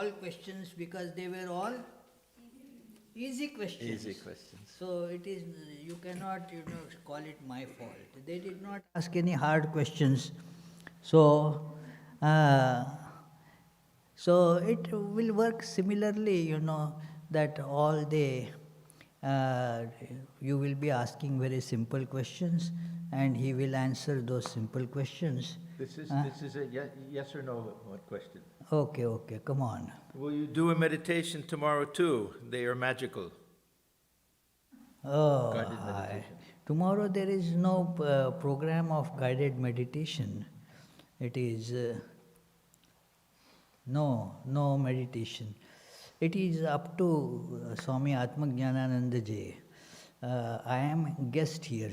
all questions because they were all easy questions. Easy questions. So it is, you cannot, call it my fault. They did not ask any hard questions. So, so it will work similarly, that all day you will be asking very simple questions and he will answer those simple questions. This is a yes or no question. Okay, come on. Will you do a meditation tomorrow too? They are magical. Oh, Guided meditation. Tomorrow there is no program of guided meditation. It is no meditation. It is up to Swami Atmajnananda ji. I am guest here,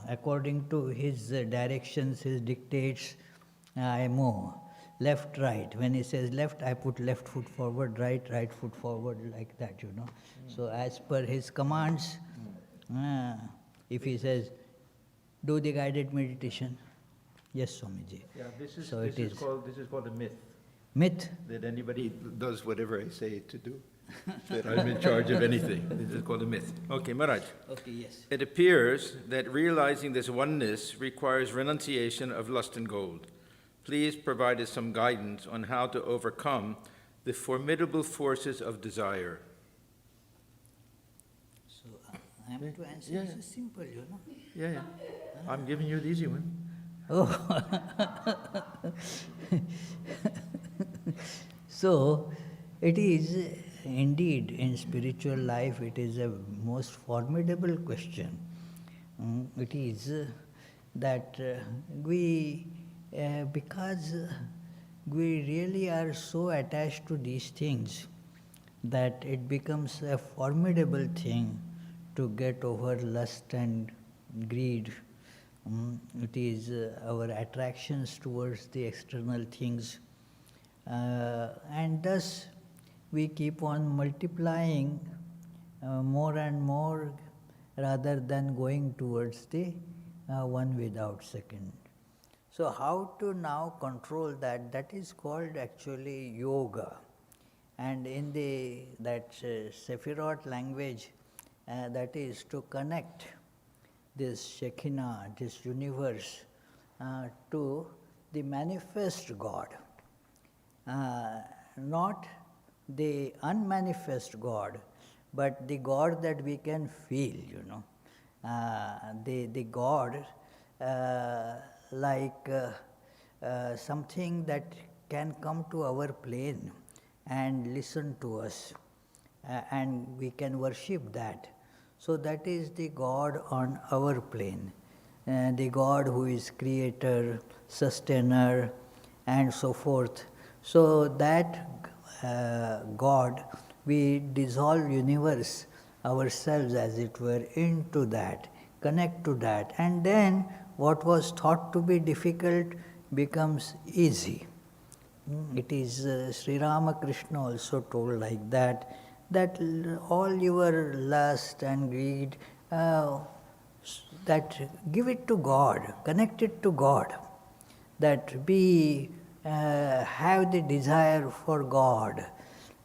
according to his directions, his dictates, I move. Left, right. When he says left, I put left foot forward, right foot forward, like that, So as per his commands, if he says, do the guided meditation, yes, Swamiji. Yeah, this is called a myth. Myth? That anybody does whatever I say to do. That I'm in charge of anything. This is called a myth. Okay, Maharaj. Okay, yes. It appears that realizing this oneness requires renunciation of lust and gold. Please provide us some guidance on how to overcome the formidable forces of desire. So I am to answer. This is simple, Yeah. I'm giving you the easy one. Oh. So, it is indeed in spiritual life, it is a most formidable question. It is that because we really are so attached to these things that it becomes a formidable thing to get over lust and greed. It is our attractions towards the external things. And thus we keep on multiplying more and more rather than going towards the one without second. So how to now control that? That is called actually yoga. And in that Sephirot language, that is to connect this Shekinah, this universe, to the manifest God. Not the unmanifest God, but the God that we can feel, the God like something that can come to our plane and listen to us, and we can worship that. So that is the God on our plane, the God who is creator, sustainer, and so forth. So that God, we dissolve universe, ourselves as it were, into that, connect to that, and then what was thought to be difficult becomes easy. It is Sri Ramakrishna also told like that all your lust and greed, that give it to God, connect it to God, that have the desire for God,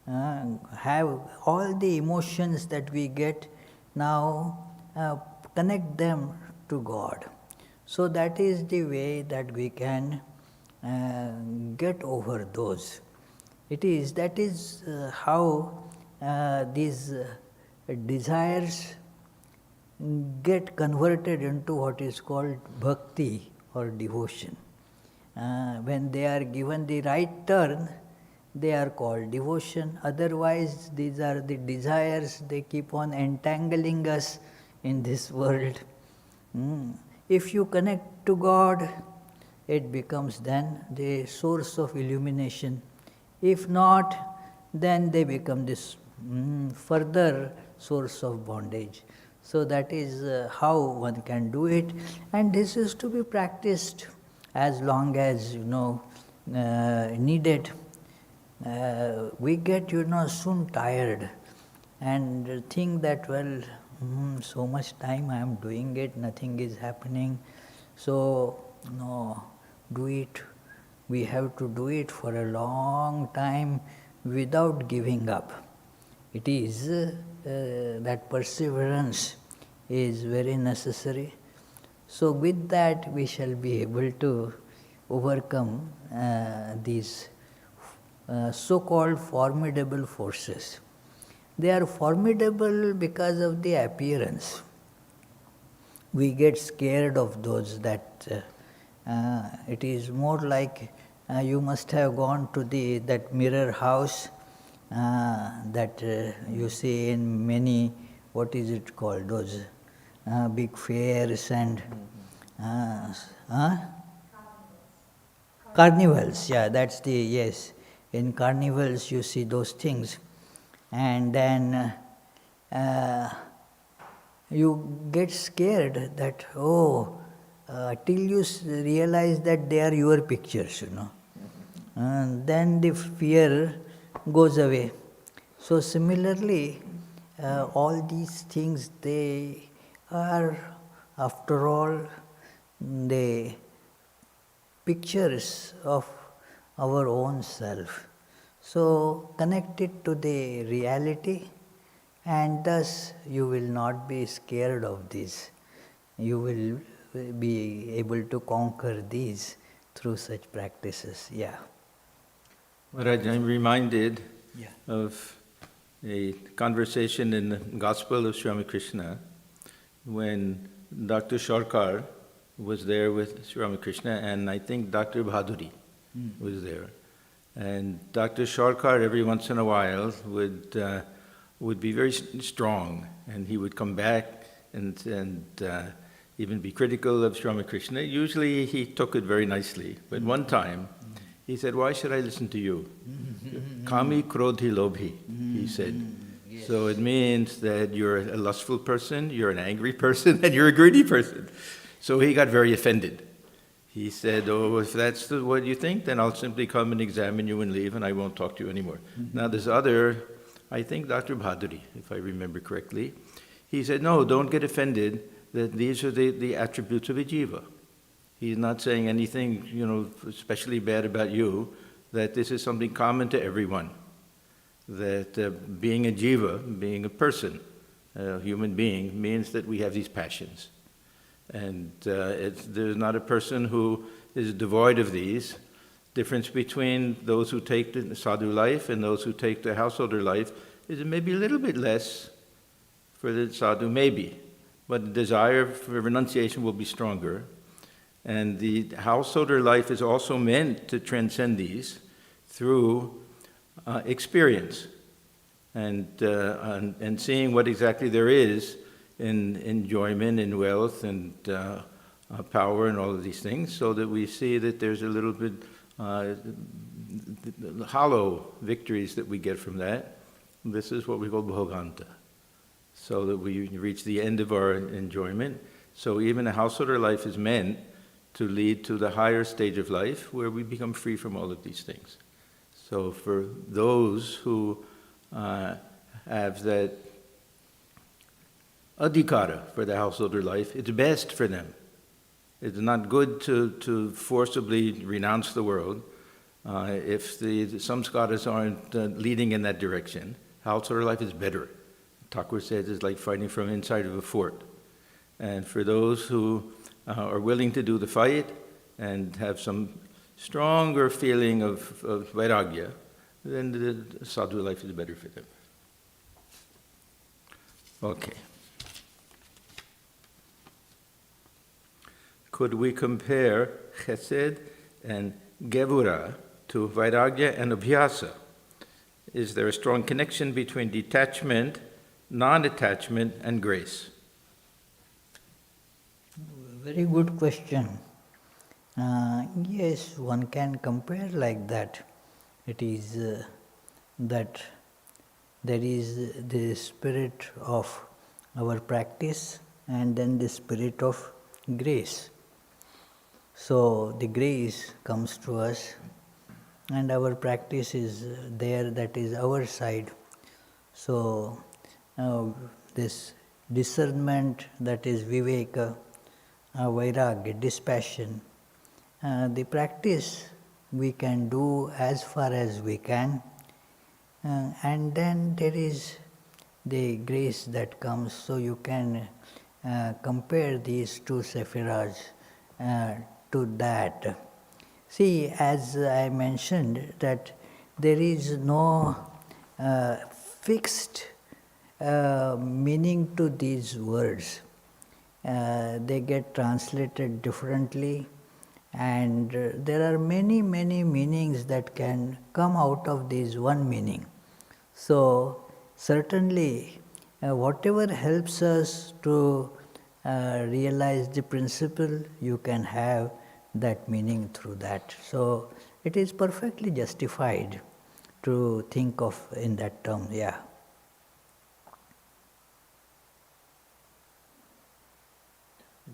have all the emotions that we get now, connect them to God. So that is the way that we can get over those. That is how these desires get converted into what is called bhakti or devotion. When they are given the right turn, they are called devotion. Otherwise, these are the desires, they keep on entangling us in this world. If you connect to God, it becomes then the source of illumination. If not, then they become this further source of bondage. So that is how one can do it, and this is to be practiced as long as needed. We get soon tired and think that, well, so much time I am doing it, nothing is happening. So no, do it. We have to do it for a long time without giving up. It is that perseverance is very necessary. So with that we shall be able to overcome these so-called formidable forces. They are formidable because of the appearance. We get scared of those that it is more like you must have gone to that mirror house that you see in many, what is it called, those big fairs and carnivals. Yeah, that's yes. In carnivals you see those things, and then you get scared that, till you realize that they are your pictures, and then the fear goes away. So similarly, all these things, they are, after all, the pictures of our own self. So connect it to the reality, and thus you will not be scared of these. You will be able to conquer these through such practices. Yeah. Maharaj, I'm reminded of a conversation in the Gospel of Sri Ramakrishna when Dr. Sharkar was there with Sri Ramakrishna, and I think Dr. Bhaduri was there. And Dr. Sharkar every once in a while would be very strong, and he would come back and even be critical of Sri Ramakrishna. Usually he took it very nicely, but one time he said, "Why should I listen to you? Kami krodhi lobhi," he said. Yes. So it means that you're a lustful person, you're an angry person, and you're a greedy person. So he got very offended. He said, "Oh, if that's what you think, then I'll simply come and examine you and leave, and I won't talk to you anymore." Now this other, I think Dr. Bhaduri, if I remember correctly, he said, "No, don't get offended that these are the attributes of a jiva. He's not saying anything, especially bad about you, that this is something common to everyone. That being a jiva, being a person, a human being, means that we have these passions. And there's not a person who is devoid of these. Difference between those who take the sadhu life and those who take the householder life is maybe a little bit less for the sadhu, maybe, but the desire for renunciation will be stronger. And the householder life is also meant to transcend these through experience and seeing what exactly there is in enjoyment, in wealth, and power, and all of these things, so that we see that there's a little bit hollow victories that we get from that. This is what we call bhoganta, so that we reach the end of our enjoyment. So even a householder life is meant to lead to the higher stage of life where we become free from all of these things. So for those who have that adhikara for the householder life, it's best for them. It's not good to forcibly renounce the world if the samskaras aren't leading in that direction. Householder life is better. Thakur says it's like fighting from inside of a fort. And for those who are willing to do the fight and have some stronger feeling of vairagya, then the sadhu life is better for them. Okay. Could we compare chesed and gevura to vairagya and abhyasa? Is there a strong connection between detachment, non-attachment, and grace? Very good question. Yes, one can compare like that. It is that there is the spirit of our practice and then the spirit of grace. So the grace comes to us and our practice is there, that is our side. So this discernment, that is viveka, vairagya, dispassion, the practice we can do as far as we can, and then there is the grace that comes, so you can compare these two sephiras to that. See, as I mentioned, that there is no fixed meaning to these words. They get translated differently, and there are many, many meanings that can come out of this one meaning. So, certainly, whatever helps us to realize the principle, you can have that meaning through that. So, it is perfectly justified to think of in that term, yeah.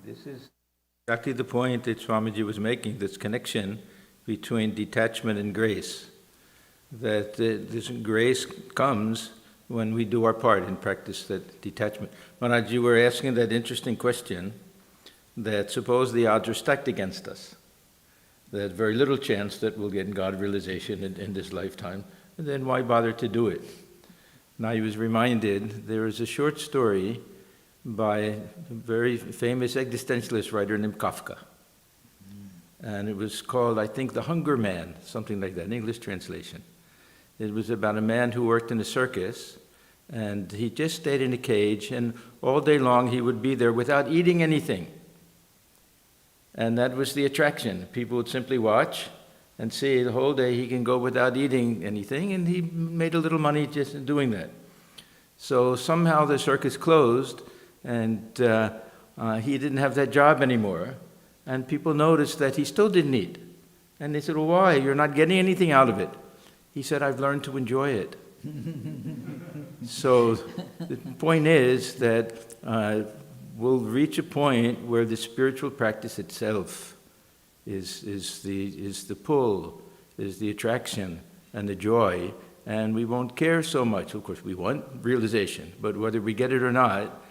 This is exactly the point that Swamiji was making, this connection between detachment and grace. That this grace comes when we do our part and practice that detachment. Maharaj, you were asking that interesting question, that suppose the odds are stacked against us. There's very little chance that we'll get God realization in this lifetime, and then why bother to do it? Now I was reminded, there is a short story by a very famous existentialist writer named Kafka. And it was called, I think, The Hunger Man, something like that, an English translation. It was about a man who worked in a circus, and he just stayed in a cage, and all day long he would be there without eating anything. And that was the attraction. People would simply watch and see the whole day he can go without eating anything, and he made a little money just doing that. So somehow the circus closed, and he didn't have that job anymore. And people noticed that he still didn't eat. And they said, well, why? You're not getting anything out of it. He said, I've learned to enjoy it. So the point is that we'll reach a point where the spiritual practice itself is the pull, is the attraction and the joy, and we won't care so much. Of course, we want realization, but whether we get it or not,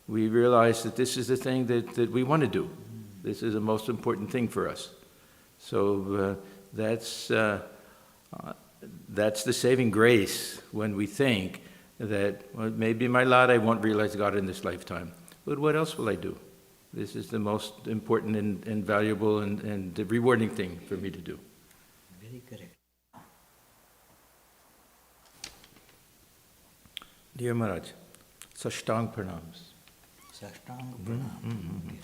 we realize that this is the thing that we want to do. This is the most important thing for us. So that's the saving grace when we think that, well, maybe in my lot I won't realize God in this lifetime, but what else will I do? This is the most important and valuable and the rewarding thing for me to do. Very correct. Dear Maharaj, Sashtang Pranams. Sashtang Pranam.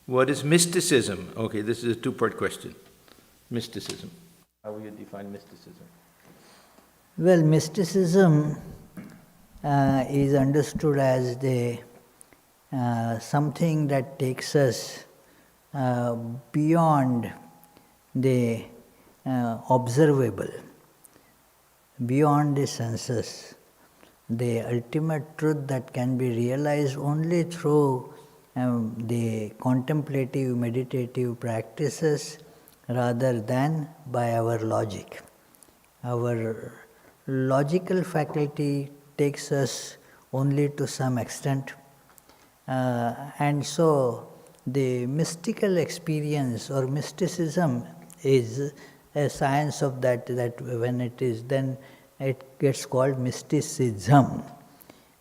What is mysticism? Okay, this is a two-part question. Mysticism. How will you define mysticism? Well, mysticism is understood as the something that takes us beyond the observable, beyond the senses, the ultimate truth that can be realized only through the contemplative, meditative practices rather than by our logic. Our logical faculty takes us only to some extent, and so the mystical experience or mysticism is a science of that when it is, then it gets called mysticism.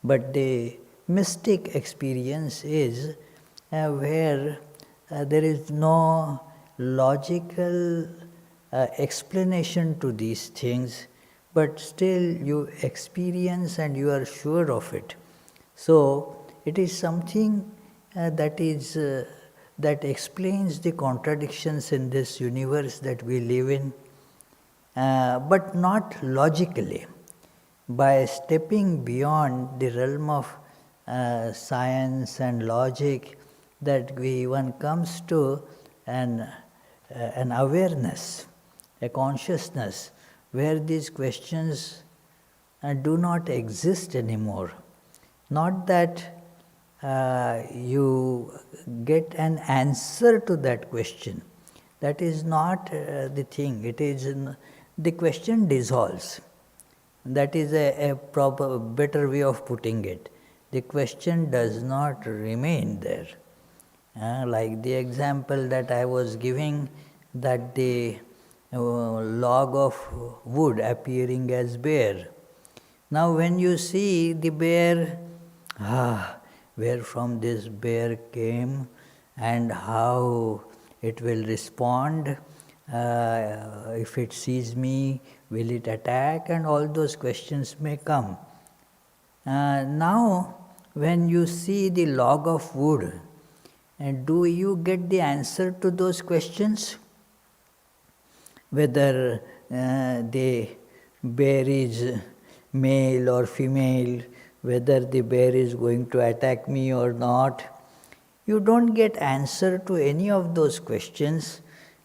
But the mystic experience is where there is no logical explanation to these things, but still you experience and you are sure of it. So it is something that explains the contradictions in this universe that we live in, but not logically. By stepping beyond the realm of science and logic, that one comes to an awareness, a consciousness, where these questions do not exist anymore. Not that you get an answer to that question. That is not the thing. It is the question dissolves. That is a proper, better way of putting it. The question does not remain there. Like the example that I was giving, that the log of wood appearing as bare, Now when you see the bear, where from this bear came and how it will respond, if it sees me, will it attack, and all those questions may come. Now when you see the log of wood, and do you get the answer to those questions? Whether the bear is male or female, whether the bear is going to attack me or not. You don't get answer to any of those questions.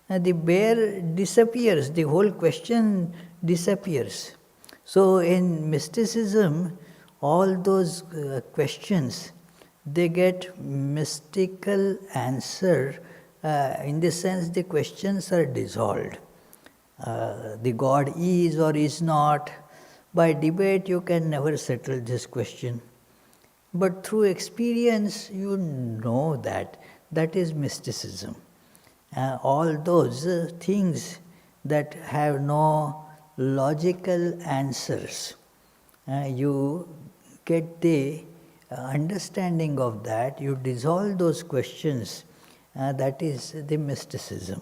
The bear disappears, the whole question disappears. So in mysticism, all those questions, they get mystical answer, in the sense the questions are dissolved. The God is or is not. By debate you can never settle this question. But through experience you know that. That is mysticism. All those things that have no logical answers, you get the understanding of that, you dissolve those questions, that is the mysticism.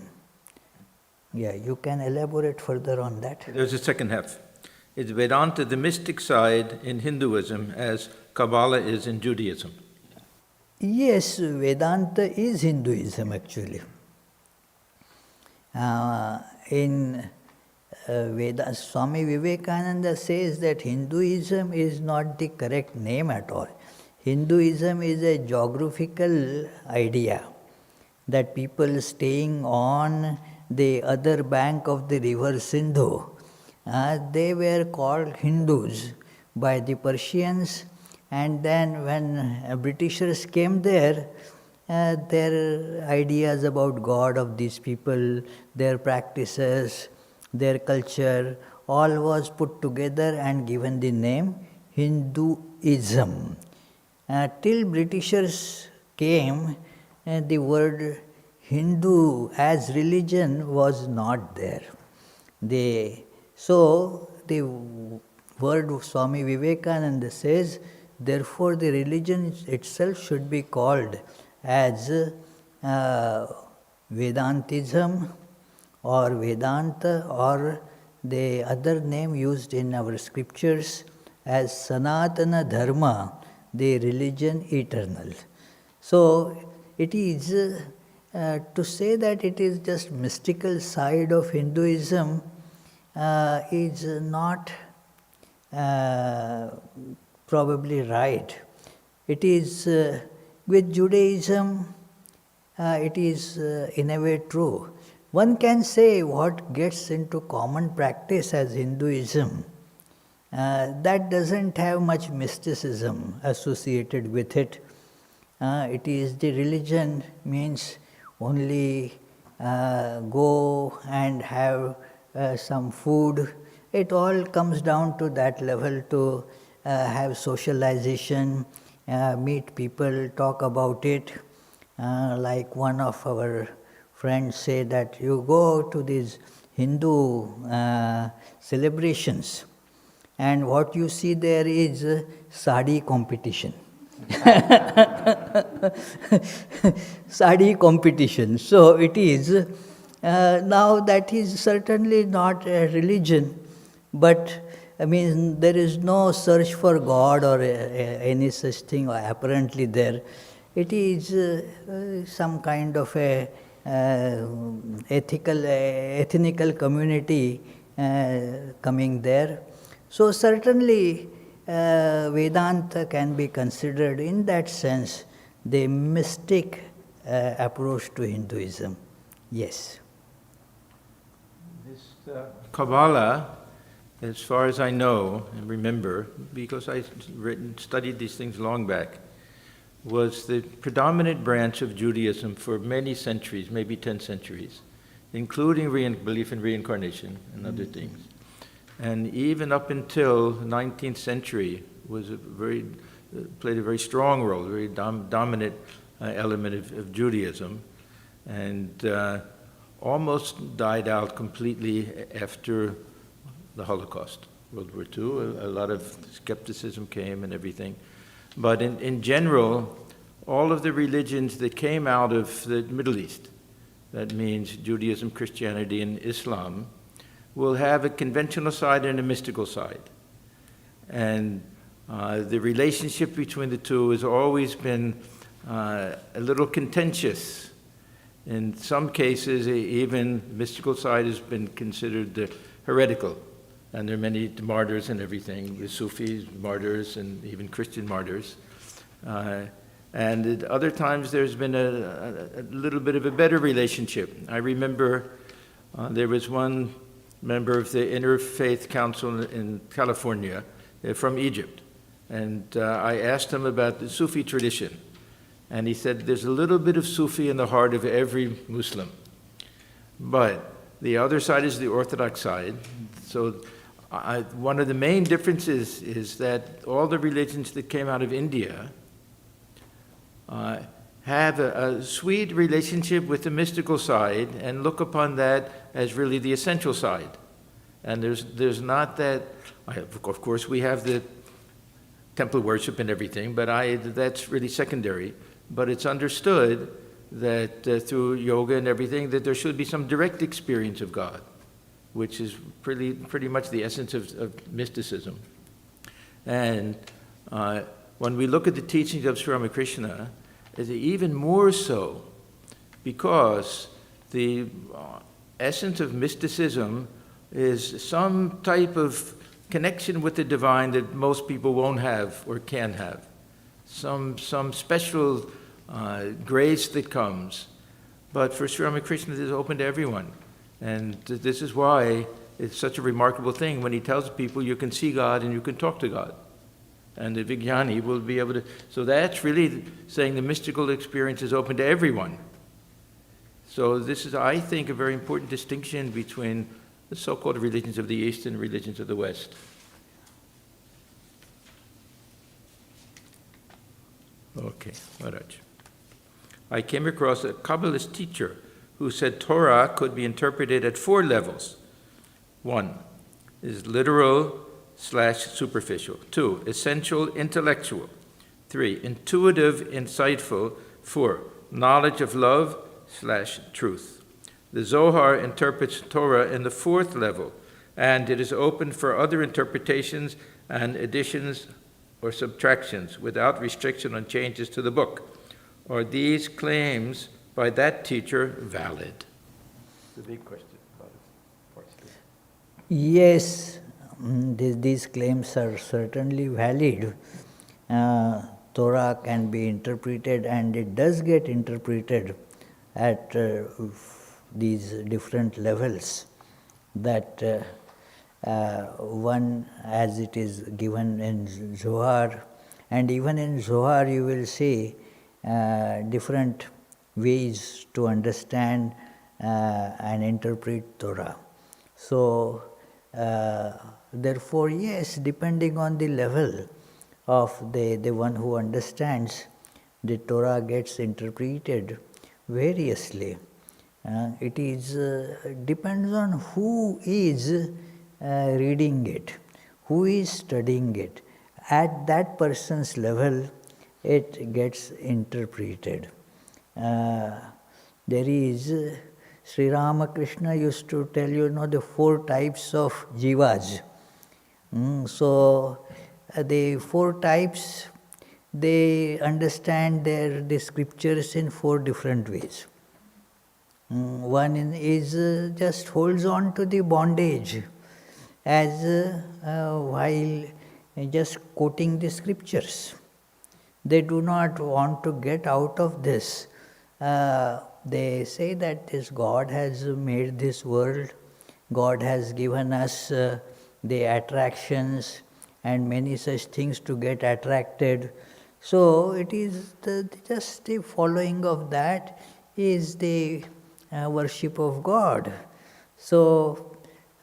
Yeah, you can elaborate further on that. There's a second half. It's Vedanta, the mystic side in Hinduism, as Kabbalah is in Judaism. Yes, Vedanta is Hinduism actually. In Vedanta, Swami Vivekananda says that Hinduism is not the correct name at all. Hinduism is a geographical idea that people staying on the other bank of the river Sindhu, they were called Hindus by the Persians, and then when Britishers came there, their ideas about God of these people, their practices, their culture, all was put together and given the name Hinduism. Till Britishers came, the word Hindu as religion was not there. So the word Swami Vivekananda says, therefore the religion itself should be called as Vedantism or Vedanta, or the other name used in our scriptures as Sanatana Dharma, the religion eternal. So it is to say that it is just mystical side of Hinduism is not probably right. It is with Judaism, it is in a way true. One can say what gets into common practice as Hinduism, that doesn't have much mysticism associated with it. It is the religion means only go and have some food. It all comes down to that level, to have socialization, meet people, talk about it. Like one of our friends say that you go to these Hindu celebrations and what you see there is sari competition. Sari competition. So it is, now that is certainly not a religion, but I mean there is no search for God or any such thing apparently there. It is some kind of a ethnical community coming there. So certainly Vedanta can be considered in that sense the mystic approach to Hinduism. Yes. This Kabbalah, as far as I know and remember, because I studied these things long back, was the predominant branch of Judaism for many centuries, maybe 10 centuries, including belief in reincarnation and other things. And even up until the 19th century played a very strong role, a very dominant element of Judaism, and almost died out completely after the Holocaust. World War II, a lot of skepticism came and everything. But in general, all of the religions that came out of the Middle East, that means Judaism, Christianity, and Islam, will have a conventional side and a mystical side. And the relationship between the two has always been a little contentious. In some cases, even mystical side has been considered heretical. And there are many martyrs and everything, the Sufis, martyrs, and even Christian martyrs. And at other times, there's been a little bit of a better relationship. I remember there was one member of the Interfaith Council in California from Egypt. And I asked him about the Sufi tradition. And he said, there's a little bit of Sufi in the heart of every Muslim. But the other side is the Orthodox side. So one of the main differences is that all the religions that came out of India have a sweet relationship with the mystical side and look upon that as really the essential side. And there's not that, of course we have the temple worship and everything, but that's really secondary. But it's understood that through yoga and everything, that there should be some direct experience of God, which is pretty much the essence of mysticism. And when we look at the teachings of Sri Ramakrishna, is even more so, because the essence of mysticism is some type of connection with the divine that most people won't have or can have. Some special grace that comes. But for Sri Ramakrishna, it is open to everyone. And this is why it's such a remarkable thing when he tells people you can see God and you can talk to God. And the Vijnani will be able to. So that's really saying the mystical experience is open to everyone. So this is, I think, a very important distinction between the so-called religions of the East and religions of the West. Okay, Maharaj. I came across a Kabbalist teacher who said Torah could be interpreted at 4 levels. 1 is literal/superficial. 2, essential, intellectual. 3, intuitive, insightful. 4, knowledge of love/truth. The Zohar interprets Torah in the 4th level, and it is open for other interpretations and additions or subtractions without restriction on changes to the book. Are these claims by that teacher valid? It's a big question. Yes, these claims are certainly valid. Torah can be interpreted, and it does get interpreted at these different levels. That one, as it is given in Zohar, and even in Zohar you will see different ways to understand and interpret Torah. So, therefore, yes, depending on the level of the one who understands, the Torah gets interpreted variously. It is depends on who is reading it, who is studying it. At that person's level, it gets interpreted. There is, Sri Ramakrishna used to tell the 4 types of jivas. So, the 4 types, they understand the scriptures in 4 different ways. One is just holds on to the bondage as while just quoting the scriptures. They do not want to get out of this. They say that this God has made this world, God has given us the attractions and many such things to get attracted. So it is just the following of that is the worship of God. So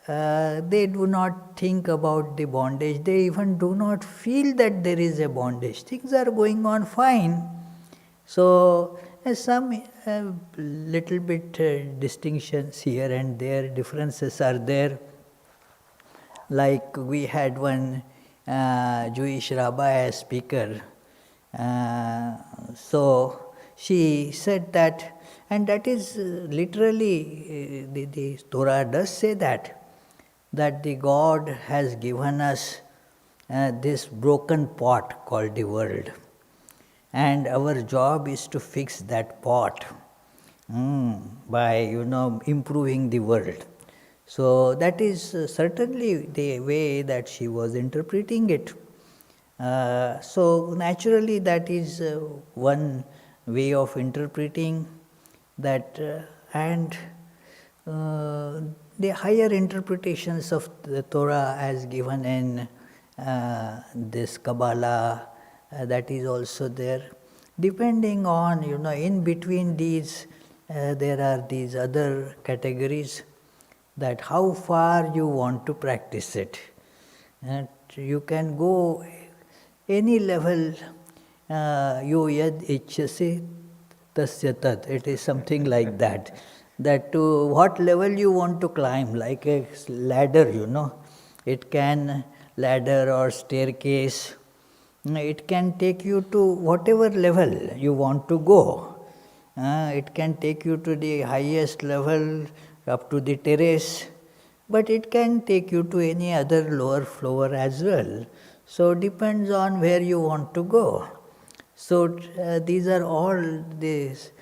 they do not think about the bondage. They even do not feel that there is a bondage. Things are going on fine. So some little bit distinctions here and there, differences are there. like we had one Jewish rabbi as speaker. So she said that, and that is literally, the Torah does say that the God has given us this broken pot called the world. And our job is to fix that pot by, improving the world. So that is certainly the way that she was interpreting it. So naturally that is one way of interpreting that, and the higher interpretations of the Torah as given in this Kabbalah, that is also there. Depending on, in between these, there are these other categories, that how far you want to practice it. And you can go any level, yo yad ichhyasi tasya tat. It is something like that. That to what level you want to climb, like a ladder, It can, ladder or staircase, it can take you to whatever level you want to go. It can take you to the highest level, up to the terrace, but it can take you to any other lower floor as well. So depends on where you want to go. So these are all these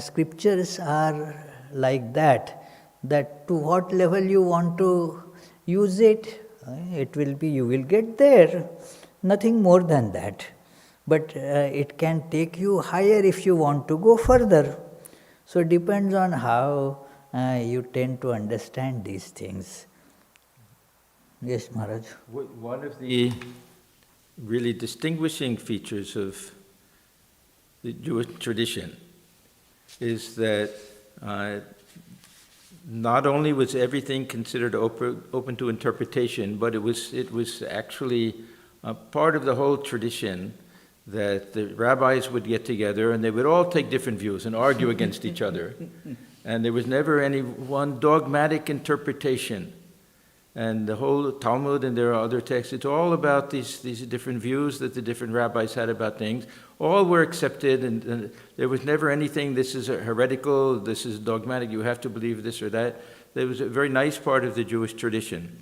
scriptures are like that to what level you want to use it, you will get there. Nothing more than that. But it can take you higher if you want to go further. So it depends on how you tend to understand these things. Yes, Maharaj. One of the really distinguishing features of the Jewish tradition is that not only was everything considered open to interpretation, but it was actually part of the whole tradition that the rabbis would get together and they would all take different views and argue against each other. And there was never any one dogmatic interpretation. And the whole Talmud and there are other texts, it's all about these different views that the different rabbis had about things. All were accepted, and there was never anything, this is heretical, this is dogmatic, you have to believe this or that. There was a very nice part of the Jewish tradition.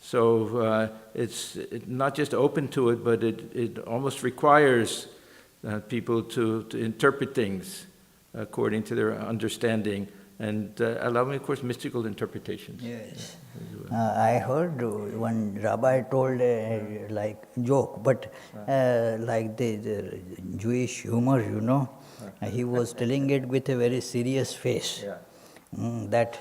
So it's not just open to it, but it almost requires people to interpret things according to their understanding, and allowing, of course, mystical interpretations. Yes. I heard one rabbi told a joke, but like the Jewish humor, he was telling it with a very serious face. That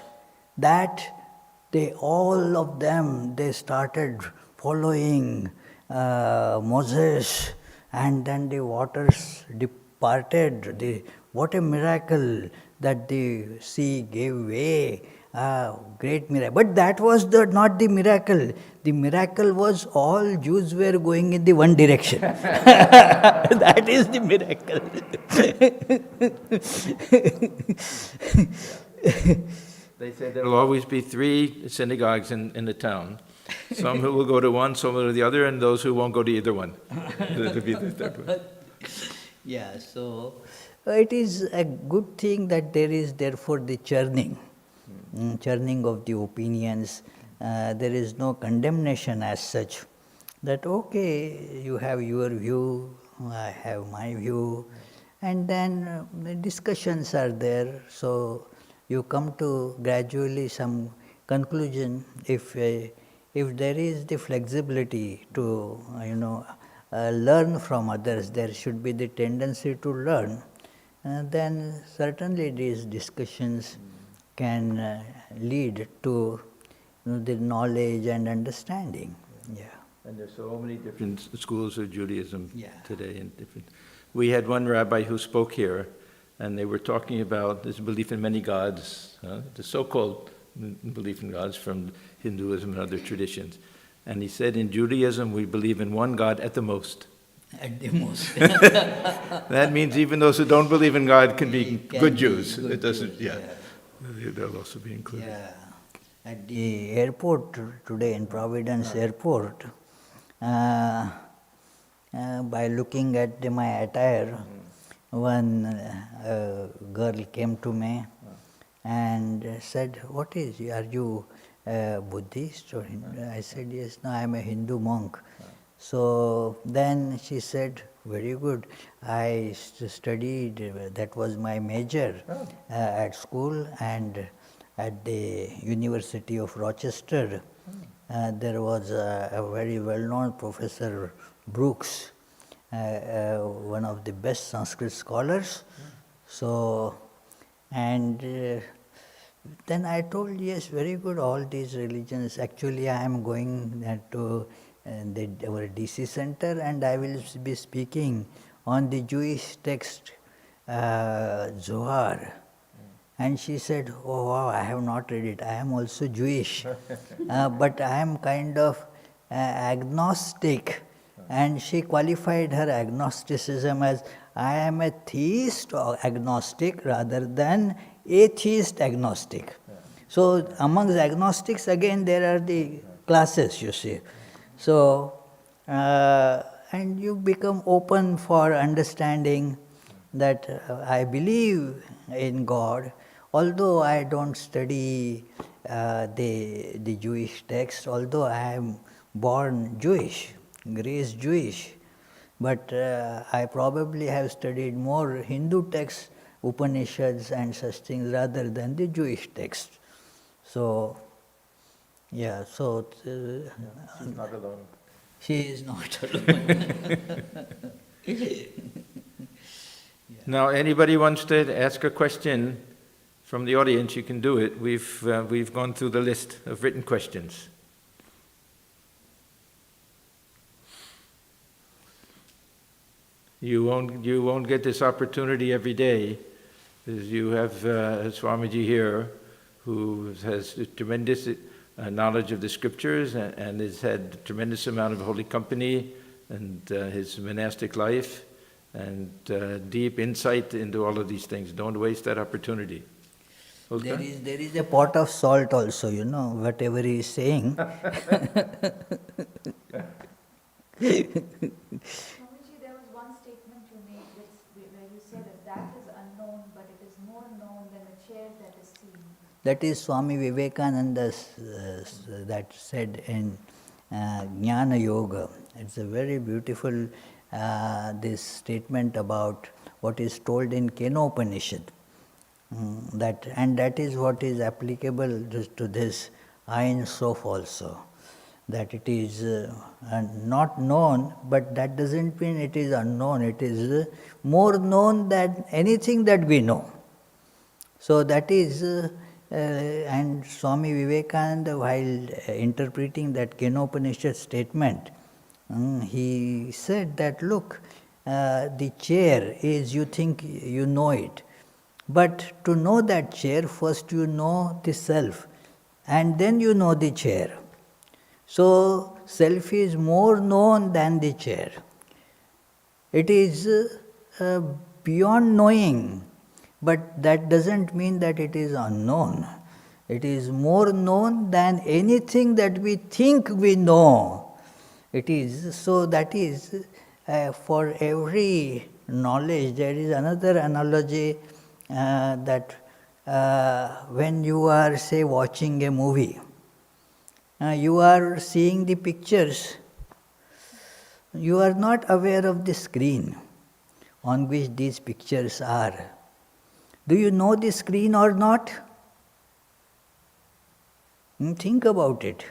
they all of them, they started following Moses, and then the waters departed. What a miracle that the sea gave way. Great miracle. But that was not the miracle. The miracle was all Jews were going in the one direction. That is the miracle. They say there will always be 3 synagogues in the town. Some who will go to one, some will go to the other, and those who won't go to either one. That'll be the third one. Yeah, so it is a good thing that there is therefore the churning of the opinions. There is no condemnation as such. That okay, you have your view, I have my view, and then the discussions are there. So you come to gradually some conclusion. If there is the flexibility to learn from others, there should be the tendency to learn. Then certainly these discussions can lead to the knowledge and understanding. Yeah. And there's so many different schools of Judaism today. And we had one rabbi who spoke here, and they were talking about this belief in many gods, the so-called belief in gods from Hinduism and other traditions. And he said, in Judaism, we believe in one God at the most. At the most. That means even those who don't believe in God can be good Jews. It doesn't, Jews, they'll also be included. Yeah. at the airport today in Providence Airport, by looking at my attire, one girl came to me and said, "What is, are you Buddhist or Hindu?" I said, "Yes, no, I am a Hindu monk." So then she said, "Very good. I studied, that was my major at school, and at the University of Rochester, there was a very well-known Professor Brooks, one of the best Sanskrit scholars." So, and then I told, "Yes, very good, all these religions. Actually, I am going to our DC center, and I will be speaking on the Jewish text Zohar." And she said, "Oh wow, I have not read it. I am also Jewish, but I am kind of agnostic." And she qualified her agnosticism as, "I am a theist or agnostic rather than atheist agnostic." So amongst agnostics, again, there are the classes, you see. So, and you become open for understanding that I believe in God, although I don't study the Jewish text, although I am born Jewish, raised Jewish, but I probably have studied more Hindu texts, Upanishads and such things rather than the Jewish text. So, yeah, so... she's not alone. She is not alone. Now, anybody wants to ask a question from the audience, you can do it. We've gone through the list of written questions. You won't get this opportunity every day, because you have Swamiji here, who has tremendous knowledge of the scriptures and has had a tremendous amount of holy company and his monastic life and deep insight into all of these things. Don't waste that opportunity. Okay? There is a pot of salt also, you know, whatever he is saying. Swamiji, there was one statement you made where you said that is unknown, but it is more known than a chair that is seen. That is Swami Vivekananda that said in Jnana Yoga. It's a very beautiful this statement about what is told in Kenopanishad. That is what is applicable to this Ein Sof also. That it is not known, but that doesn't mean it is unknown. It is more known than anything that we know. So that is, and Swami Vivekananda, while interpreting that Kenopanishad statement, he said that, look, the chair is, you think you know it, but to know that chair, first you know the self, and then you know the chair. So, self is more known than the chair. It is beyond knowing, but that doesn't mean that it is unknown. It is more known than anything that we think we know. It is, so that is, for every knowledge, there is another analogy that when you are, say, watching a movie, you are seeing the pictures, you are not aware of the screen on which these pictures are. Do you know the screen or not? Think about it.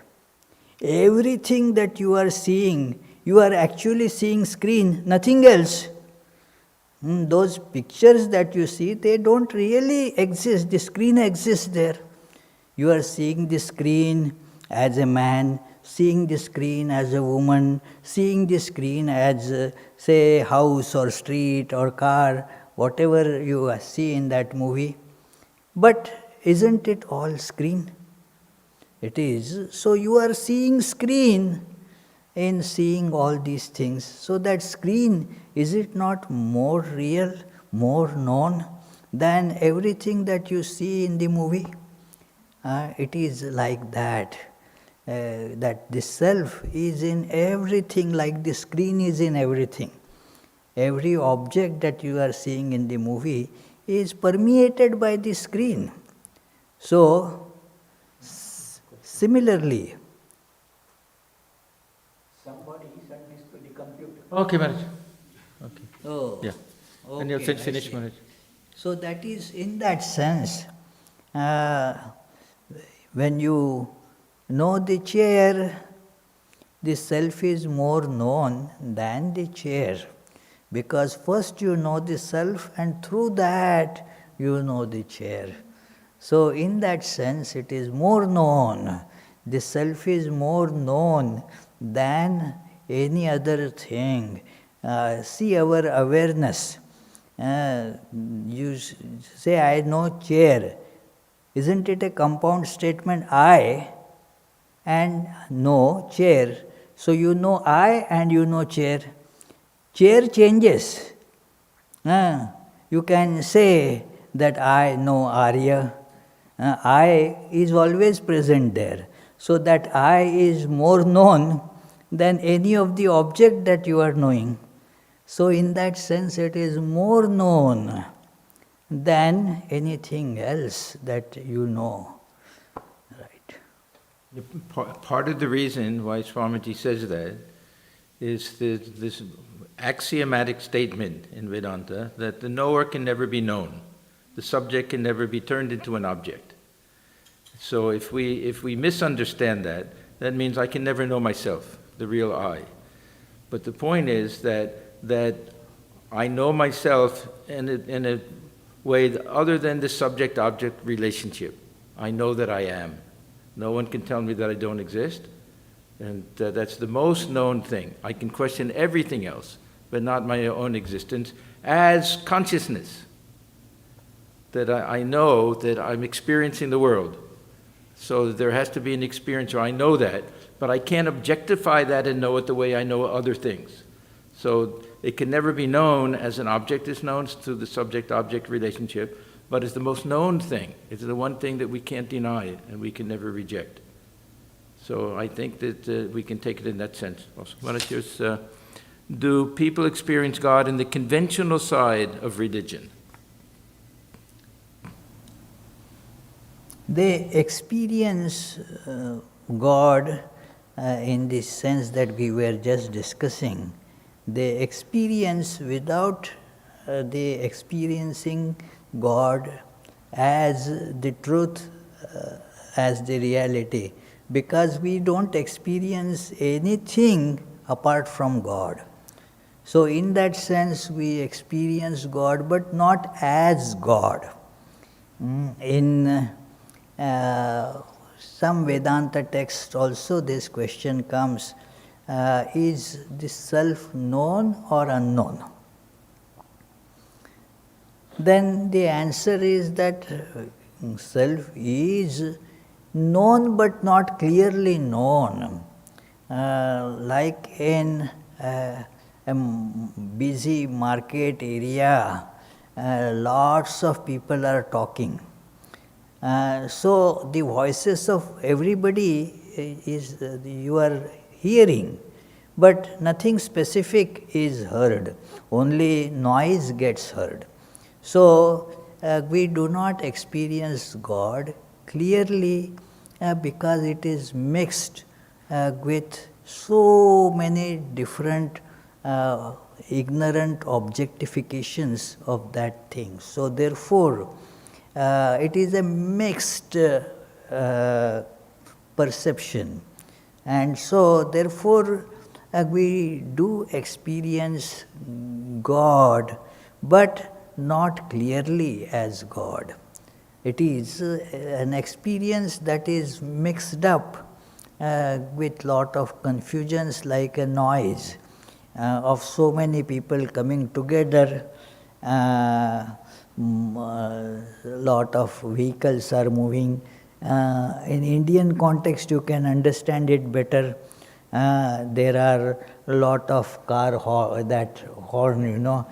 Everything that you are seeing, you are actually seeing screen, nothing else. Those pictures that you see, they don't really exist. The screen exists there. You are seeing the screen as a man, seeing the screen as a woman, seeing the screen as, say, house or street or car, whatever you see in that movie. But isn't it all screen? It is. So you are seeing screen in seeing all these things. So that screen, is it not more real, more known than everything that you see in the movie? It is like that. That the self is in everything, like the screen is in everything. Every object that you are seeing in the movie is permeated by the screen. So, similarly, somebody sent this to the computer. Okay, Maharaj. Okay. Oh, Yeah. okay, And you have I finished, see. Maharaj. So that is in that sense, when you know the chair, the self is more known than the chair. Because first you know the self and through that you know the chair. So in that sense it is more known. The self is more known than any other thing. See our awareness. You say, I know chair. Isn't it a compound statement? I and know chair. So you know I and you know chair. Chair changes. You can say that I know Arya. I is always present there. So that I is more known than any of the object that you are knowing. So in that sense it is more known than anything else that you know. Right. Part of the reason why Swamiji says that is this axiomatic statement in Vedanta that the knower can never be known. The subject can never be turned into an object. So if we misunderstand that, that means I can never know myself, the real I. But the point is that I know myself in a way other than the subject-object relationship. I know that I am. No one can tell me that I don't exist. And that's the most known thing. I can question everything else, but not my own existence, as consciousness. That I know that I'm experiencing the world. So there has to be an experience where I know that, but I can't objectify that and know it the way I know other things. So it can never be known as an object is known through the subject-object relationship, but it's the most known thing. It's the one thing that we can't deny and we can never reject. So I think that we can take it in that sense. Also, Maharaj, do people experience God in the conventional side of religion? They experience God in the sense that we were just discussing. They experience without they experiencing God as the truth, as the reality, because we don't experience anything apart from God. So in that sense we experience God, but not as God. In some Vedanta texts also this question comes, is the self known or unknown? Then the answer is that self is known but not clearly known. Like in a busy market area, lots of people are talking. So the voices of everybody is you are hearing, but nothing specific is heard, only noise gets heard. So we do not experience God clearly because it is mixed with so many different ignorant objectifications of that thing. So therefore, it is a mixed perception, and so therefore we do experience God, but not clearly as God. It is an experience that is mixed up with lot of confusions, like a noise of so many people coming together. Lot of vehicles are moving. In Indian context, you can understand it better. There are a lot of car that horn,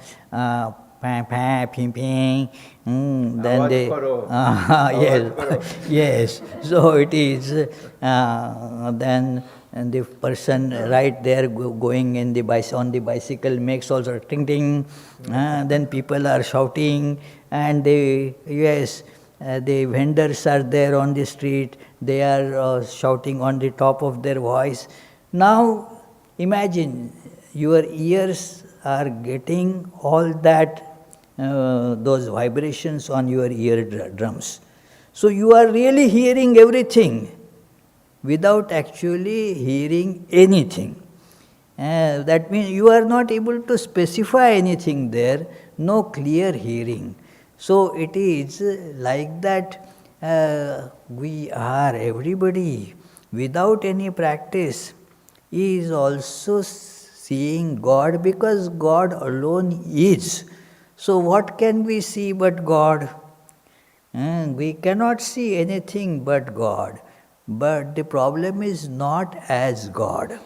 pang, pang, ping, ping. Then Awaj they, karo. yes, Awaj karo. yes. So it is. Then the person right there going in on the bicycle makes also ting ting. Then people are shouting, and the vendors are there on the street. They are shouting on the top of their voice. Now imagine your ears are getting all that, those vibrations on your eardrums. So you are really hearing everything without actually hearing anything. That means you are not able to specify anything there, no clear hearing. So it is like that. We are, everybody, without any practice, is also seeing God, because God alone is. So what can we see but God? We cannot see anything but God. But the problem is not as God.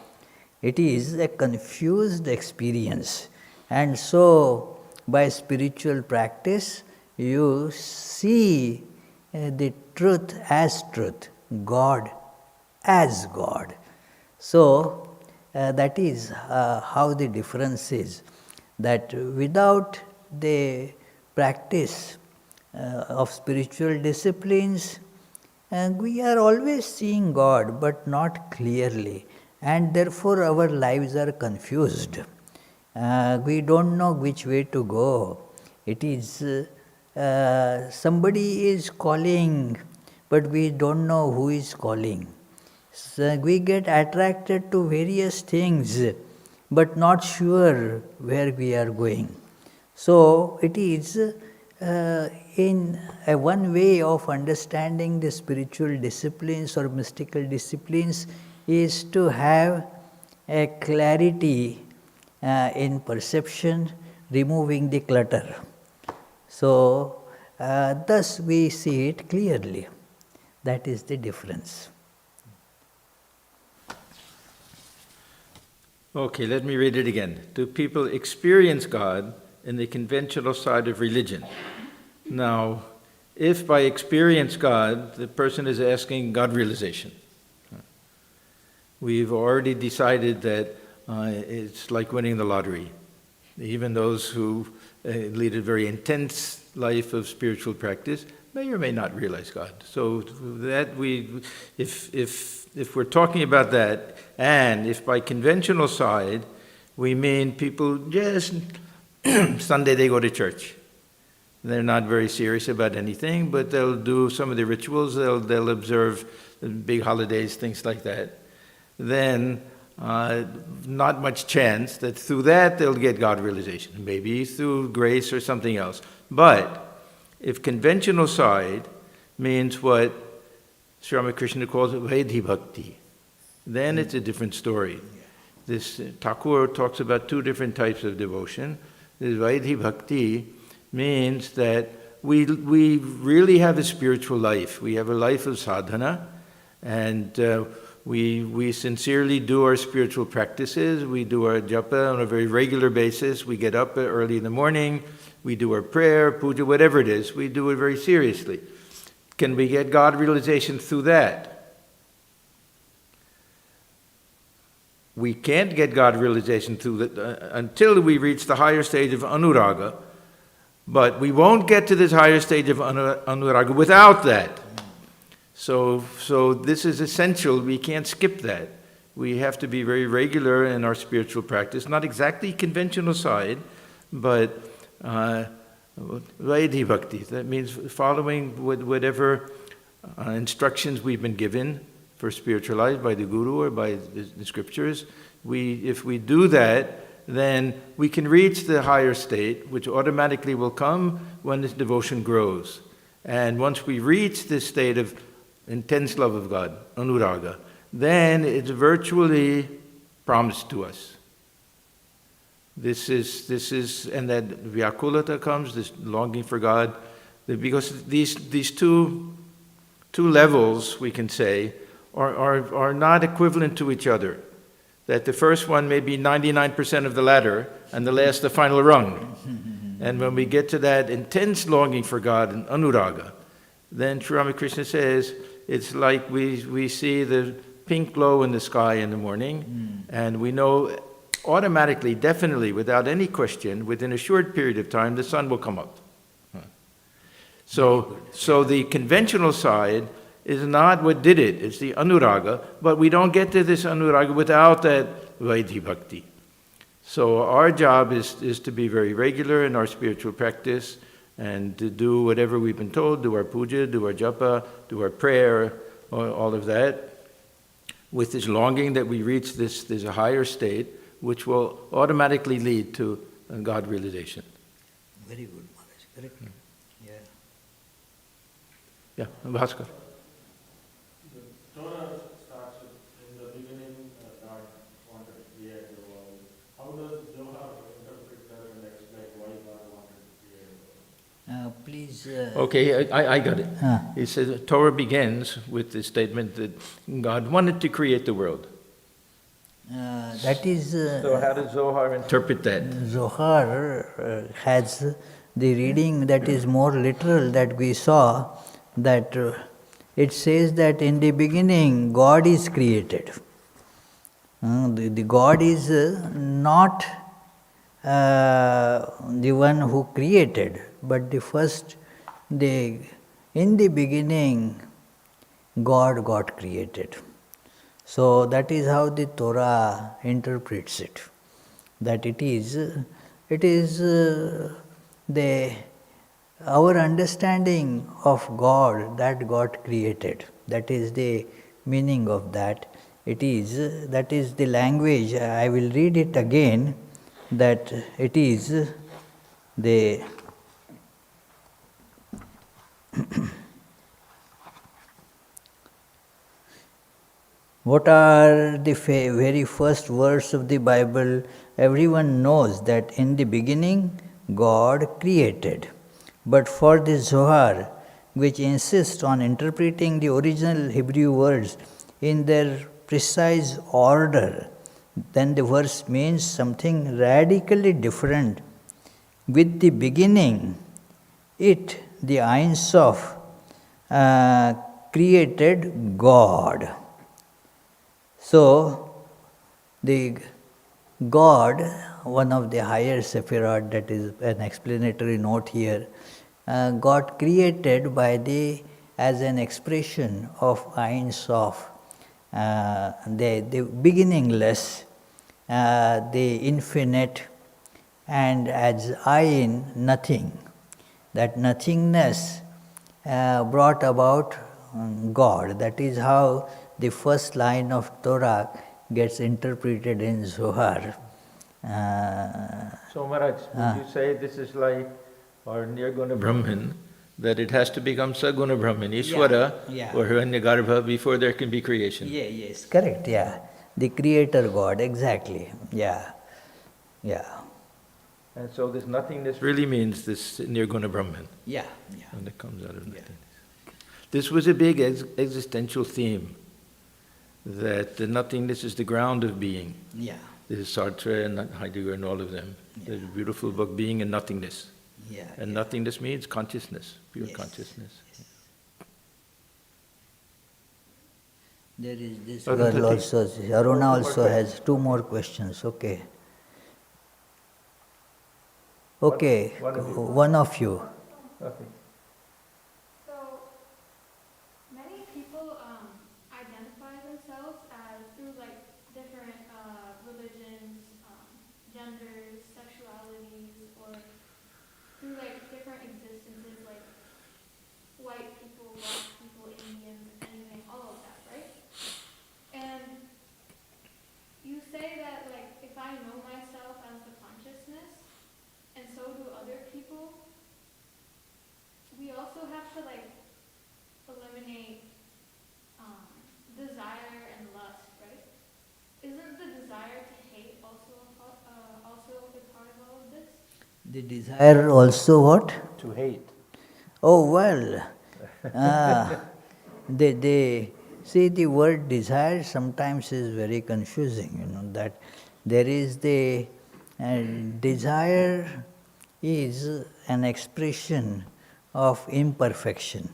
It is a confused experience. And so, by spiritual practice, you see the truth as truth, God as God. So, that is how the difference is. That without the practice of spiritual disciplines, we are always seeing God, but not clearly. And therefore our lives are confused. We don't know which way to go. It is somebody is calling, but we don't know who is calling. So we get attracted to various things, but not sure where we are going. So it is in one way of understanding the spiritual disciplines or mystical disciplines is to have a clarity in perception, removing the clutter. So thus we see it clearly. That is the difference. Okay, let me read it again. Do people experience God in the conventional side of religion? Now, if by experience God, the person is asking God realization, we've already decided that it's like winning the lottery. Even those who lead a very intense life of spiritual practice may or may not realize God. So that if we're talking about that, and if by conventional side we mean people just Sunday they go to church, they're not very serious about anything, but they'll do some of the rituals, they'll observe big holidays, things like that, then not much chance that through that they'll get God realization, maybe through grace or something else. But if conventional side means what Sri Ramakrishna calls Vaidhi Bhakti, then it's a different story. This Thakur talks about two different types of devotion. This Vaidhi Bhakti means that we really have a spiritual life. We have a life of sadhana, and we sincerely do our spiritual practices. We do our japa on a very regular basis. We get up early in the morning. We do our prayer, puja, whatever it is. We do it very seriously. Can we get God realization through that? We can't get God realization through that until we reach the higher stage of anuraga. But we won't get to this higher stage of anuraga without that. So this is essential. We can't skip that. We have to be very regular in our spiritual practice. Not exactly conventional side, but Vaidhi Bhakti. That means following whatever instructions we've been given for spiritual life by the Guru or by the scriptures. If we do that, then we can reach the higher state, which automatically will come when this devotion grows. And once we reach this state of intense love of God, anuraga, then it's virtually promised to us. This is, and that vyakulata comes, this longing for God, because these two levels, we can say, are not equivalent to each other. That the first one may be 99% of the ladder, and the last the final rung. And when we get to that intense longing for God and anuraga, then Sri Ramakrishna says, it's like we see the pink glow in the sky in the morning, and we know automatically, definitely, without any question, within a short period of time, the sun will come up. So the conventional side is not what did it, it's the anuraga, but we don't get to this anuraga without that Vaidhi Bhakti. So our job is to be very regular in our spiritual practice and to do whatever we've been told, do our puja, do our japa, do our prayer, all of that, with this longing that we reach this higher state, which will automatically lead to God realization. Very good, Maharaj. Correct. Yeah. Yeah, Bhaskar. The Torah starts with, in the beginning, God wanted to create the world. How does Zohar interpret that and explain why God wanted to create the world? Please. Okay, I got it. He says Torah begins with the statement that God wanted to create the world. That is. So how does Zohar interpret that? Zohar has the reading that is more literal that we saw, that it says that in the beginning God is created. The God is not the one who created, but in the beginning God got created. So that is how the Torah interprets it. That it is our understanding of God that got created. That is the meaning of that. That is the language. I will read it again. That it is the what are the very first words of the Bible? Everyone knows that in the beginning God created. But for the Zohar, which insists on interpreting the original Hebrew words in their precise order, then the verse means something radically different. With the beginning, the Ein Sof, created God. So, the God, one of the higher Sephirot, that is an explanatory note here, got created as an expression of Ein Sof, the beginningless, the infinite, and as Ein, nothing. That nothingness brought about God. That is how the first line of Torah gets interpreted in Zohar. So Maharaj, would you say this is like our Nirguna Brahman, that it has to become Saguna Brahman, Ishvara, or Hiranyagarbha before there can be creation? Yeah, yes, correct, yeah. The creator God, exactly, yeah. And so this nothingness really means this Nirguna Brahman. Yeah. And it comes out of nothingness. This was a big existential theme, that the nothingness is the ground of being. Yeah. This is Sartre and Heidegger and all of them. There's a beautiful book, Being and Nothingness. Yeah. And nothingness means consciousness, pure consciousness. Yes. There is this Arati. girl also, Aruna also has two more questions, okay. Okay, one of you. Okay. So, many people identify themselves as through like different religions, genders, sexualities, or through like different existences, like white people, black people, Indians, anything, all of that, right? And you say that like if I know myself as the consciousness, and so do other people, we also have to like eliminate desire and lust, right? Isn't the desire to hate also a part of all of this? The desire also what? To hate. Oh, well, see, the word desire sometimes is very confusing, that there is the desire is an expression of imperfection.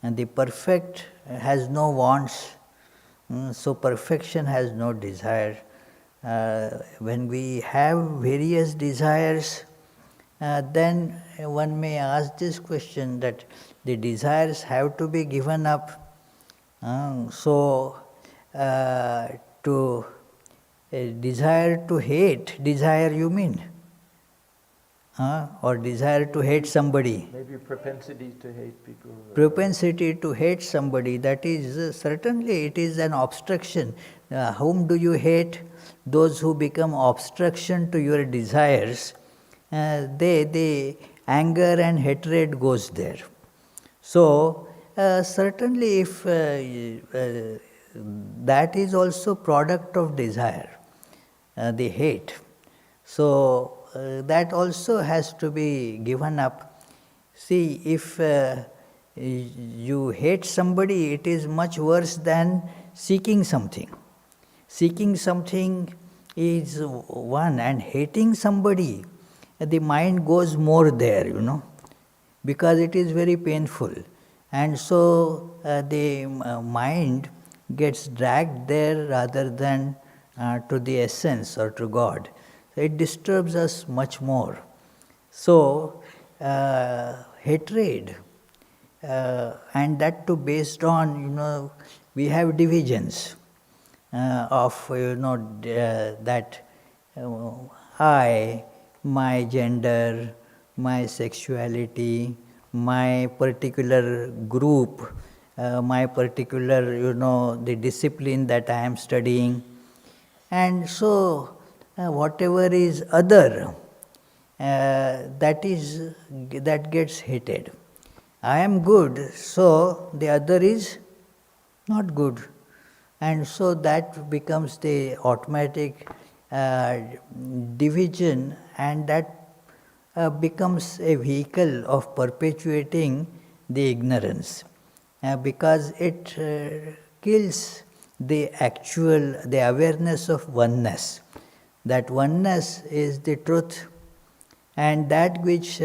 And the perfect has no wants, so perfection has no desire. When we have various desires, then one may ask this question that the desires have to be given up. To desire to hate, desire you mean? Or desire to hate somebody? Maybe propensity to hate people. Propensity to hate somebody, that is certainly it is an obstruction. Whom do you hate? Those who become obstruction to your desires, the anger and hatred goes there. So certainly if that is also product of desire, the hate. So that also has to be given up. See, if you hate somebody, it is much worse than seeking something. Seeking something is one, and hating somebody, the mind goes more there, because it is very painful. And so the mind gets dragged there rather than to the essence or to God. It disturbs us much more. So, hatred, and that too based on, we have divisions of, that I, my gender, my sexuality, my particular group, my particular, the discipline that I am studying. And so, whatever is other, that gets hated. I am good, so the other is not good. And so that becomes the automatic division, and that becomes a vehicle of perpetuating the ignorance, because it kills the awareness of oneness. That oneness is the truth, and that which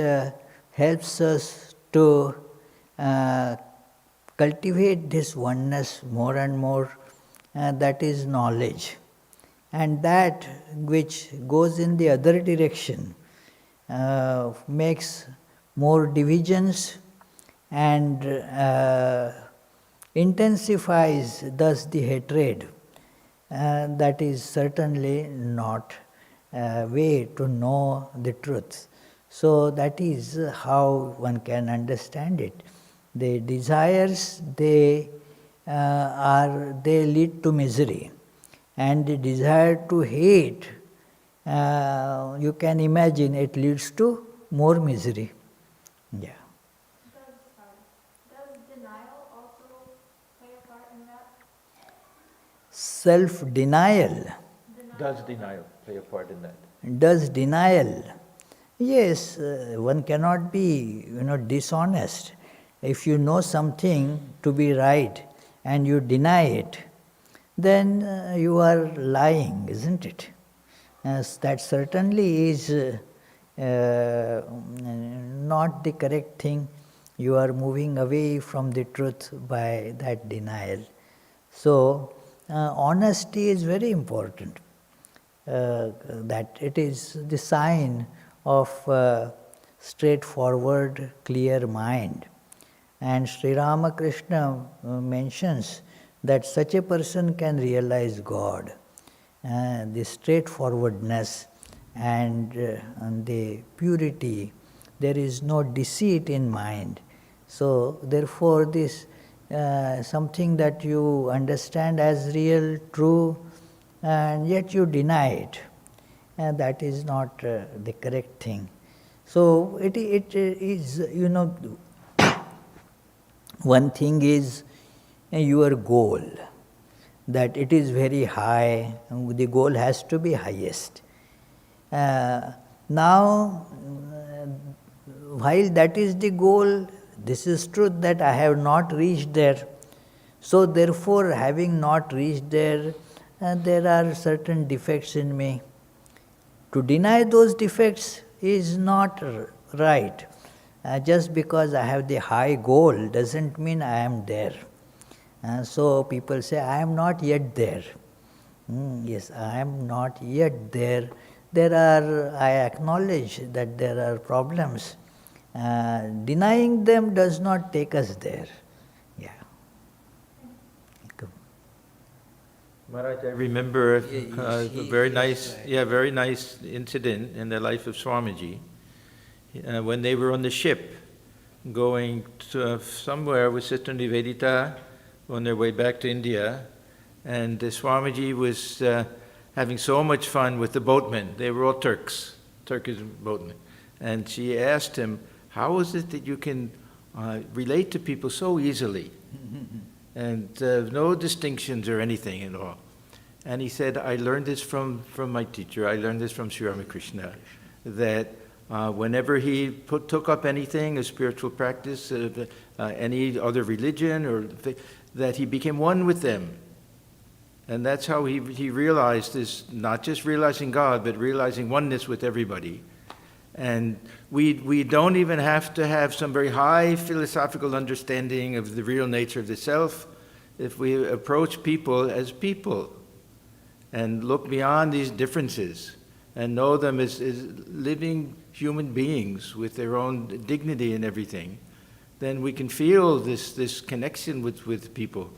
helps us to cultivate this oneness more and more, that is knowledge. And that which goes in the other direction makes more divisions and intensifies thus the hatred. That is certainly not a way to know the truth. So that is how one can understand it. The desires, they lead to misery. And the desire to hate, you can imagine it leads to more misery. Yeah. Does denial also play a part in that? Self-denial. Does denial play a part in that? Does denial? Yes, one cannot be, dishonest. If you know something to be right and you deny it, then you are lying, isn't it? That certainly is not the correct thing. You are moving away from the truth by that denial. So, honesty is very important. That it is the sign of straightforward, clear mind. And Sri Ramakrishna mentions that such a person can realize God. The straightforwardness and the purity, there is no deceit in mind. So, therefore, this something that you understand as real, true, and yet you deny it. That is not the correct thing. So, it is, one thing is your goal, that it is very high, the goal has to be highest. Now, while that is the goal, this is truth that I have not reached there. So, therefore, having not reached there, there are certain defects in me. To deny those defects is not right. Just because I have the high goal doesn't mean I am there. So people say, I am not yet there. Yes, I am not yet there. I acknowledge that there are problems. Denying them does not take us there. Yeah. Maharaj, I remember a very right. nice incident in the life of Swamiji. When they were on the ship going to somewhere with Sister Nivedita on their way back to India, and Swamiji was having so much fun with the boatmen. They were all Turkish boatmen. And she asked him, how is it that you can relate to people so easily? And no distinctions or anything at all. And he said, I learned this from my teacher. I learned this from Sri Ramakrishna, that whenever he took up anything, a spiritual practice, any other religion, that he became one with them. And that's how he realized this, not just realizing God, but realizing oneness with everybody. And we don't even have to have some very high philosophical understanding of the real nature of the self if we approach people as people and look beyond these differences and know them as living human beings with their own dignity and everything, then we can feel this connection with people.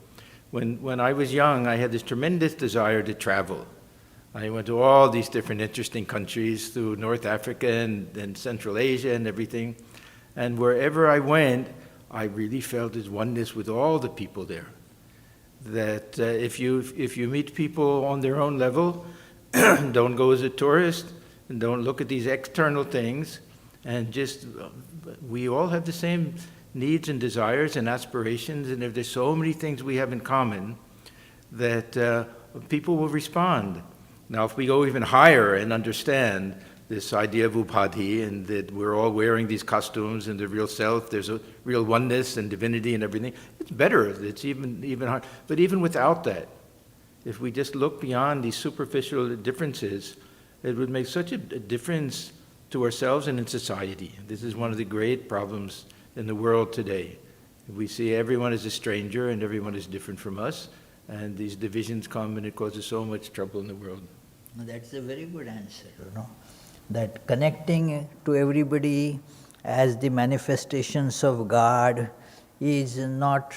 When I was young, I had this tremendous desire to travel. I went to all these different interesting countries through North Africa and Central Asia and everything. And wherever I went, I really felt this oneness with all the people there. That if you meet people on their own level, don't go as a tourist and don't look at these external things, and just, we all have the same needs and desires and aspirations, and if there's so many things we have in common, that people will respond. Now, if we go even higher and understand this idea of upadhi, and that we're all wearing these costumes and the real self, there's a real oneness and divinity and everything, it's better, it's even hard. But even without that, if we just look beyond these superficial differences, it would make such a difference to ourselves and in society. This is one of the great problems in the world today. We see everyone as a stranger and everyone is different from us, and these divisions come and it causes so much trouble in the world. That's a very good answer, that connecting to everybody as the manifestations of God is not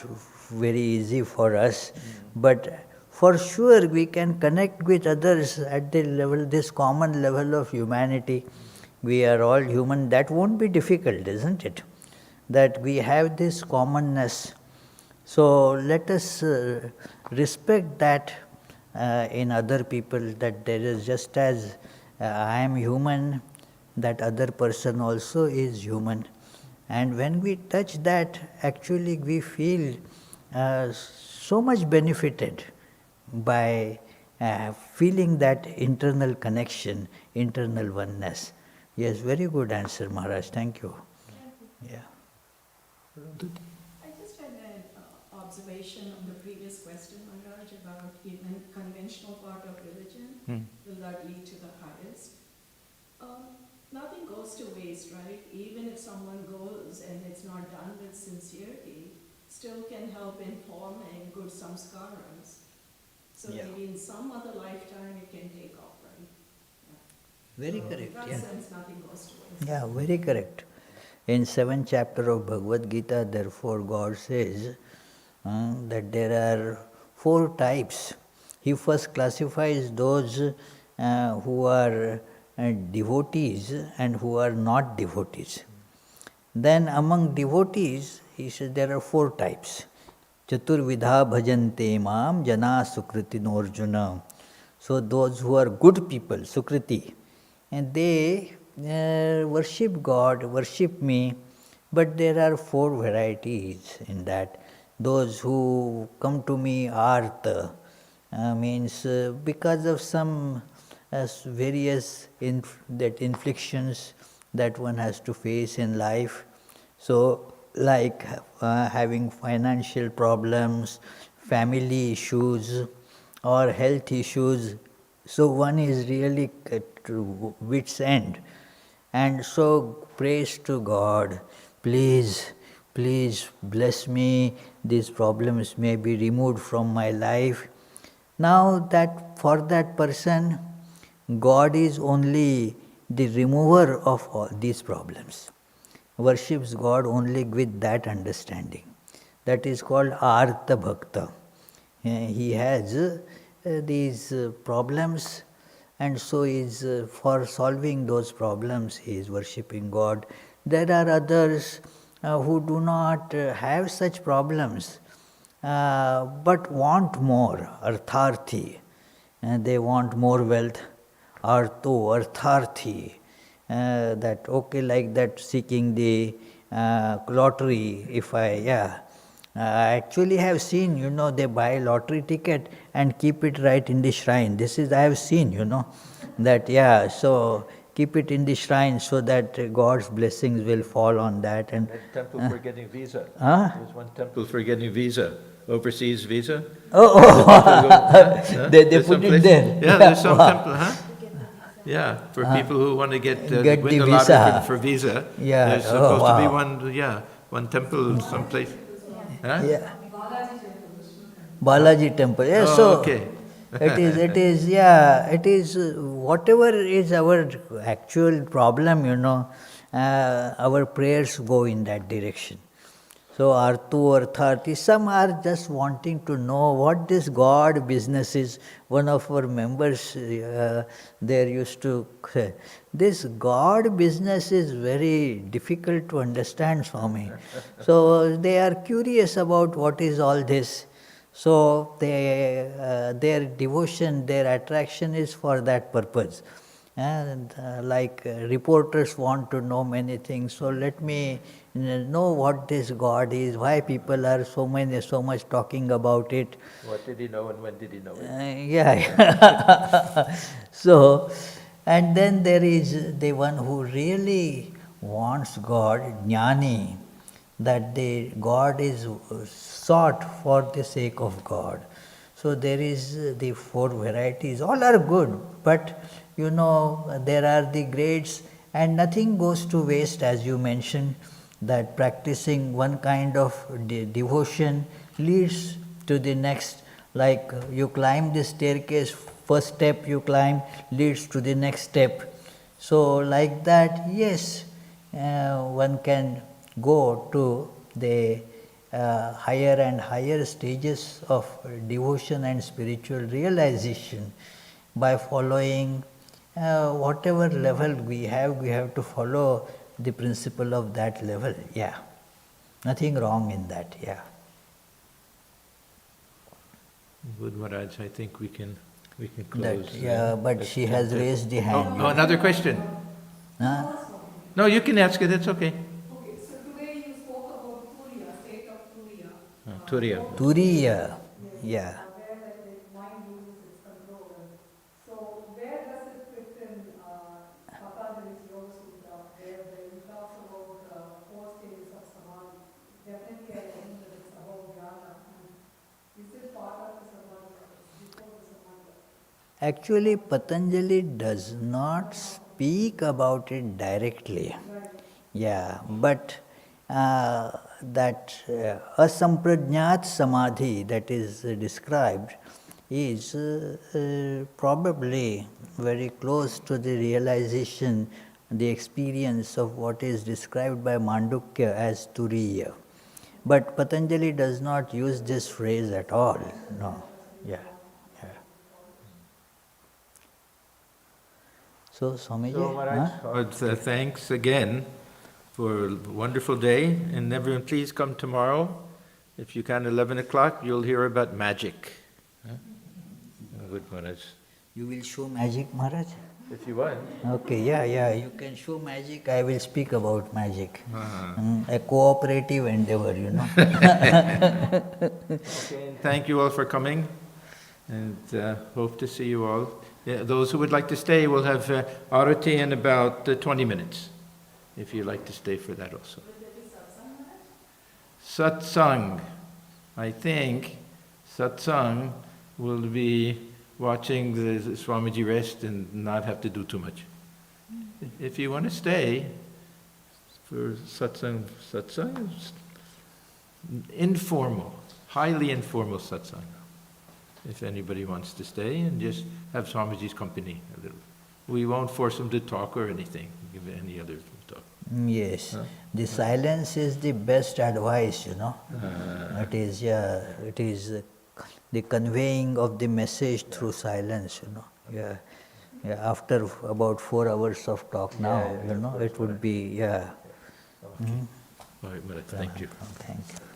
very easy for us, but for sure we can connect with others at the level, this common level of humanity. We are all human. That won't be difficult, isn't it? That we have this commonness. So let us respect that in other people, that there is, just as I am human, that other person also is human. And when we touch that, actually we feel so much benefited by feeling that internal connection, internal oneness. Yes, very good answer, Maharaj. Thank you. Yeah. I just had an observation on the previous question, Maharaj, about even conventional part of religion. Will that lead to the highest? Nothing goes to waste, right? Even if someone goes and it's not done with sincerity, still can help in forming good samskaras. So maybe in some other lifetime it can take off, right? Very correct. In that sense, nothing goes to waste. Yeah, very correct. In 7th chapter of Bhagavad Gita, therefore, God says that there are 4 types. He first classifies those who are devotees and who are not devotees. Then among devotees, he says there are 4 types. Chaturvidha bhajante mam jana sukritino arjuna. So those who are good people, sukriti, and they worship God, worship me, but there are 4 varieties in that. Those who come to me artha, means because of some various inflictions that one has to face in life. So like having financial problems, family issues, or health issues. So one is really to wit's end. and so prays to God, please, please bless me, these problems may be removed from my life. Now that for that person, God is only the remover of all these problems. Worships God only with that understanding. That is called Artha Bhakta. He has these problems, and so is for solving those problems he is worshipping God. There are others who do not have such problems, but want more, artharthi. They want more wealth, artho, artharthi. That okay, like that, seeking the lottery. If I actually have seen, they buy lottery ticket and keep it right in the shrine. This is I have seen, that so keep it in the shrine so that God's blessings will fall on that. And temple for getting visa. Huh? There's one temple for getting visa, overseas visa. They There's put some it place- there. Yeah, there's some temple, huh? Yeah, for people who want to get win the the lottery visa. for visa. Yeah, There's oh, supposed to be wow. one temple someplace. Huh? Yeah. Balaji temple. Yeah, Oh, so okay. it is whatever is our actual problem, our prayers go in that direction. So Arthu, Artharthi, some are just wanting to know what this God business is. One of our members there used to say, this God business is very difficult to understand, Swami. So they are curious about what is all this. So their devotion, their attraction is for that purpose. And reporters want to know many things, so let me know what this God is, why people are so much talking about it. What did he know and when did he know it? Yeah. So, and then there is the one who really wants God, jnani, that the God is sought for the sake of God. So there is the four varieties, all are good, but there are the grades, and nothing goes to waste, as you mentioned, that practicing one kind of devotion leads to the next. Like you climb the staircase, first step you climb leads to the next step. So like that, yes, one can go to the higher and higher stages of devotion and spiritual realization by following whatever level we have to follow the principle of that level. Yeah, nothing wrong in that. Yeah. Good, Maharaj. I think we can close. But she has raised the hand. Oh, another question. Huh? No, you can ask it. It's okay. Okay, so today you spoke about Turiya, state of Turiya. Turiya. Turiya. Yeah. Where the mind loses its control. So where does it fit in Patanjali's Yoga Sutra, where he talks about 4 stages of samadhi? Definitely I think that it's about jnana. Is it part of the samadhi or before the samadhi? Actually, Patanjali does not speak about it directly. Yeah, but that asamprajnat samadhi that is described is probably very close to the realization, the experience of what is described by Mandukya as Turiya. But Patanjali does not use this phrase at all. No. Yeah. So, Swamiji, So, Maharaj, thanks again for a wonderful day. And everyone, please come tomorrow. If you can, 11 o'clock, you'll hear about magic. Good, Maharaj. You will show magic, Maharaj? If you want. Okay, you can show magic, I will speak about magic. A cooperative endeavor, Okay, and thank you all for coming, and hope to see you all. Yeah, those who would like to stay will have Arati in about 20 minutes, if you'd like to stay for that also. Satsang. I think Satsang will be watching the Swamiji rest and not have to do too much. if you want to stay for satsang is informal, highly informal satsang. If anybody wants to stay and just have Swamiji's company a little. We won't force them to talk or anything, give any other talk. Yes, Huh? the silence is the best advice, It is, it is the conveying of the message through silence, Yeah, after about 4 hours of talk now, it would be, All right, Maharaj, thank you. Thank you.